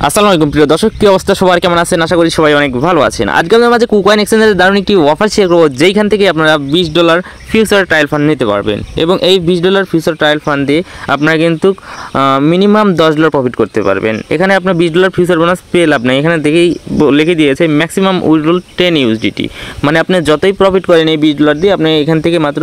আসসালামু আলাইকুম প্রিয় দর্শক, কি অবস্থা সবার, কেমন আছেন? আশা করি সবাই অনেক ভালো আছেন। আজকে আমাদের মাঝে কুকয়েন এক্সচেঞ্জের দারুণ একটি অফার শেয়ার করবো, যেইখান থেকে আপনারা $20 ফিউচার ট্রায়াল ফান্ড নিতে পারবেন। এবং এই $20 ফিউচার ট্রায়াল ফান্ড দিয়ে আপনারা কিন্তু মিনিমাম $10 প্রফিট করতে পারবেন। এখানে আপনার $20 ফিউচার বোনাস পেয়ে লাভ নেই, এখানে দেখেই লিখে দিয়েছে ম্যাক্সিমাম উইথড্রল 10 USDT। মানে আপনি যতই প্রফিট করেন এই $20 দিয়ে আপনি এখান থেকে মাত্র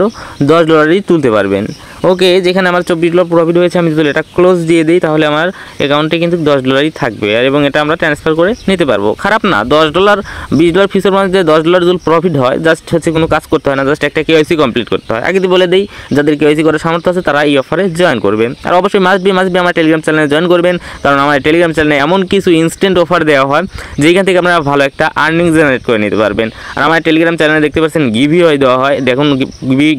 $10ই তুলতে পারবেন। ওকে, যেখানে আমার $24 প্রফিট হয়েছে, আমি যদি এটা ক্লোজ দিয়ে দিই তাহলে আমার অ্যাকাউন্টে কিন্তু $10ই থাকবে, আর এবং এটা আমরা ট্রান্সফার করে নিতে পারবো। খারাপ না, $10 $20 ফিউচার বোনাস দিয়ে $10 যদি প্রফিট হয়, জাস্ট হচ্ছে কোনো কাজ করতে হয় না, জাস্ট একটা KYC কমপ্লিট করতে হয়। আগে বলে দিই, যাদের KYC করার সামর্থ্য আছে তারা এই অফারে জয়েন করবেন। আর অবশ্যই মাস্ট বি আমার টেলিগ্রাম চ্যানেলে জয়েন করবেন, কারণ আমার টেলিগ্রাম চ্যানেলে এমন কিছু ইনস্ট্যান্ট অফার দেওয়া হয় যেখান থেকে আপনারা ভালো একটা আর্নিং জেনারেট করে নিতে পারবেন। আর আমার টেলিগ্রাম চ্যানেলে দেখতে পাচ্ছেন গিভওয়ে দেওয়া হয়। দেখুন,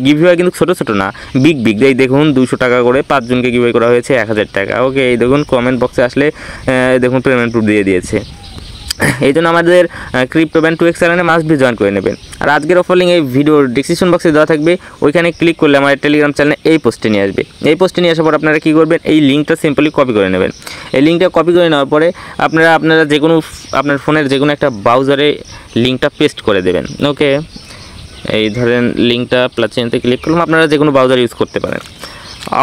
গিভওয়ে কিন্তু ছোটো ছোটো না, বিগ এই দেখুন 200 টাকা করে 5 জনকে গিভওয়ে করা হয়েছে 1000 টাকা। ওকে, এই দেখুন কমেন্ট বক্সে আসলে দেখুন পেমেন্ট প্রুফ দিয়ে দিয়েছে। এই জন্য আমাদের ক্রিপ্টো ব্যান্ড 2x চ্যানেলে মাস্ট বি জয়েন করে নেবেন। আর আজকের অফার লিঙ্ক এই ভিডিওর ডিসক্রিপশন বক্সে দেওয়া থাকবে, ওইখানে ক্লিক করলে আমার টেলিগ্রাম চ্যানেলে এই পোস্টে নিয়ে আসবে। এই পোস্টে নিয়ে আসার পর আপনারা কী করবেন, এই লিঙ্কটা সিম্পলি কপি করে নেবেন। এই লিঙ্কটা কপি করে নেওয়ার পরে আপনারা যে কোনো আপনার ফোনের যে কোনো একটা ব্রাউজারে লিঙ্কটা পেস্ট করে দেবেন। ওকে, এই ধরেন লিঙ্কটা প্লাস চিহ্নতে ক্লিক করলাম, আপনারা যে কোনো ব্রাউজার ইউজ করতে পারেন।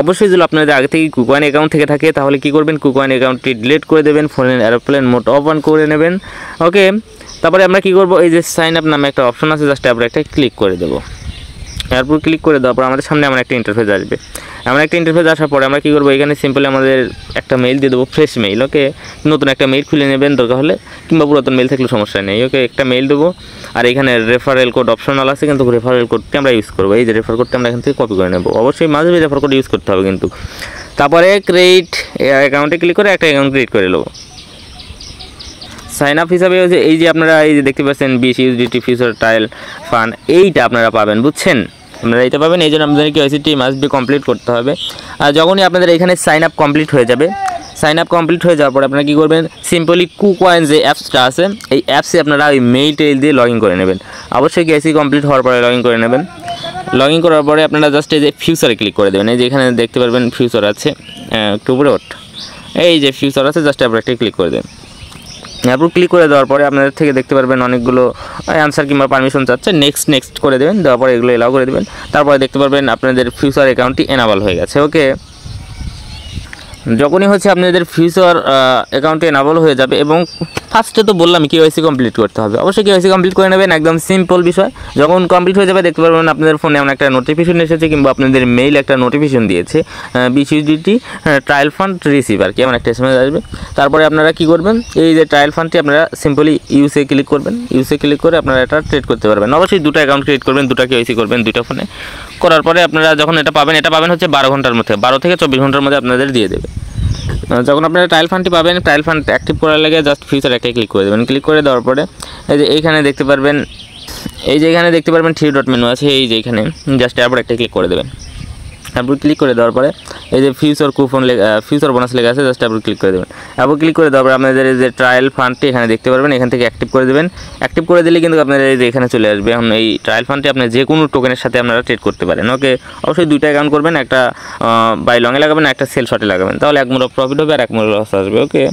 অবশ্যই যদি আপনাদের আগে থেকে কুকয়েন অ্যাকাউন্ট থেকে থাকে তাহলে কী করবেন, কুকয়েন অ্যাকাউন্টটি ডিলিট করে দেবেন, ফোনের এরোপ্লেন মোড অফ অন করে নেবেন। ওকে, তারপরে আমরা কী করবো, এই যে সাইন আপ নামে একটা অপশন আছে, জাস্ট আমরা একটা ক্লিক করে দেবো। এরপর ক্লিক করে দেওয়ার পর আমাদের সামনে এমন একটা ইন্টারফেস আসবে। এমন একটা ইন্টারফেস আসার পরে আমরা কী করবো, এখানে সিম্পলি আমাদের একটা মেইল দিয়ে দেবো, ফ্রেশ মেইল। ওকে, নতুন একটা মেইল খুলে নেবেন দরকার হলে, কিংবা পুরাতন মেইল থাকলে সমস্যা নেই। ওকে, একটা মেইল দেবো। আর এখানে রেফারেল কোড অপশনাল আছে, কিন্তু রেফারেল কোডটি আমরা ইউজ করবো। এই যে রেফার কোডটি আমরা এখান থেকে কপি করে নেবো। অবশ্যই মাঝে রেফার কোড ইউজ করতে হবে কিন্তু। তারপরে ক্রেডিট অ্যাকাউন্টে ক্লিক করে একটা অ্যাকাউন্ট ক্রিয়েট করে নেবো। সাইন আপ হিসাবে হচ্ছে এই যে আপনারা এই যে দেখতে পাচ্ছেন 20 USDT ফিউচার ট্রায়াল ফান্ড, এইটা আপনারা পাবেন, বুঝছেন? আপনারা এইটা পাবেন। এই জন্য আপনাদের KYC মাস্ট বি কমপ্লিট করতে হবে। আর যখনই আপনাদের এখানে সাইন আপ কমপ্লিট হয়ে যাবে, সাইন আপ কমপ্লিট হয়ে যাওয়ার পর আপনারা কী করবেন, সিম্পলি কুকয়েন যে অ্যাপসটা আছে এই অ্যাপসে আপনারা ওই মেইল টেল দিয়ে লগ ইন করে নেবেন। অবশ্যই KYC কমপ্লিট হওয়ার পরে লগ ইন করে নেবেন। লগ ইন করার পরে আপনারা জাস্ট এই যে ফিউচারে ক্লিক করে দেবেন। এই যে এখানে দেখতে পারবেন ফিউচার আছে, একটু উপরে এই যে ফিউচার আছে, জাস্ট আপনারা একটা ক্লিক করে দেন। এরপর ক্লিক করে দেওয়ার পরে আপনাদের থেকে দেখতে পারবেন অনেকগুলো অ্যান্সার কিংবা পারমিশন চাচ্ছে, নেক্সট করে দেবেন। দেওয়ার পরে এগুলো এলাও করে দেবেন। তারপরে দেখতে পারবেন আপনাদের ফিউচার অ্যাকাউন্টটি এনাবল হয়ে গেছে। ওকে, যখনই হচ্ছে আপনাদের ফিউচার অ্যাকাউন্টে এনাবল হয়ে যাবে, এবং ফার্স্টে তো বললাম KYC কমপ্লিট করতে হবে, অবশ্যই KYC কমপ্লিট করে নেবেন, একদম সিম্পল বিষয়। যখন কমপ্লিট হয়ে যাবে দেখতে পারবেন আপনাদের ফোনে এমন একটা নোটিফিকেশন এসেছে, কিংবা আপনাদের মেইল একটা নোটিফিকেশন দিয়েছে 20 USDT ট্রায়াল ফান্ড রিসিভ, আর কি এমন একটা SMS আসবে। তারপরে আপনারা কী করবেন, এই যে ট্রায়াল ফান্ডটি আপনারা সিম্পলি ইউসে ক্লিক করবেন। ইউসে ক্লিক করে আপনারা এটা ট্রেড করতে পারবেন। অবশ্যই 2টা অ্যাকাউন্ট ক্রিয়েট করবেন, 2টা KYC করবেন 2টা ফোনে। করার পরে আপনারা যখন এটা পাবেন হচ্ছে 12 ঘন্টার মধ্যে, 12 থেকে 24 ঘন্টার মধ্যে আপনাদের দিয়ে দেবে। যখন আপনারা ট্রায়াল ফান্ডটি পাবেন, ট্রায়াল ফান্ড অ্যাক্টিভ করার লাগে জাস্ট ফিউচার একটা ক্লিক করে দেবেন। ক্লিক করে দেওয়ার পরে এই যে এইখানে দেখতে পারবেন, থ্রি ডট মেনু আছে, এই যে এখানে জাস্ট এরপর একটা ক্লিক করে দেবেন। তারপর ক্লিক করে দেওয়ার পরে এই যে ফিউচার ফিউচার বোনাস লেখা আছে, জাস্ট তারপর ক্লিক করে দেবেন। তারপর ক্লিক করে দেওয়ার পরে আপনাদের এই যে ট্রায়াল ফান্ডটি এখানে দেখতে পারবেন, এখান থেকে অ্যাক্টিভ করে দেবেন। অ্যাক্টিভ করে দিলে কিন্তু আপনাদের এই যে এখানে চলে আসবে। এখন এই ট্রায়াল ফান্ডটি আপনি যে কোনো টোকেনের সাথে আপনারা ট্রেড করতে পারেন। ওকে, অবশ্যই 2টা অ্যাকাউন্ট করবেন, একটা বাই লংয়ে লাগাবেন, একটা সেল শর্টে লাগাবেন, তাহলে এক মোড় প্রফিট হবে আর এক মোড় লস আসবে। ওকে,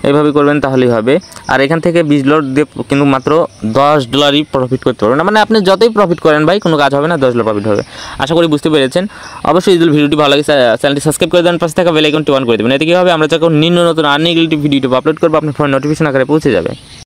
এইভাবে করবেন তাহলেই হবে। আর এখান থেকে $20 দিয়ে কিন্তু মাত্র $10ই প্রফিট করতে পারবেন না। মানে আপনি যতই প্রফিট করেন ভাই, কোনো কাজ হবে না, $10 প্রফিট হবে। আশা করি বুঝতে পেরেছেন। অবশ্যই যদি ভিডিওটি ভালো লাগে চ্যানেলটি সাবস্ক্রাইব করে দেন, পাশে থাকা বেল আইকনটি অন করে দেবেন। এতে কী হবে, আমরা যখন নতুন আর্নিং রিলেটেড ভিডিও আপলোড করবো আপনার ফোন নোটিফিকেশন আকারে পৌঁছে যাবে।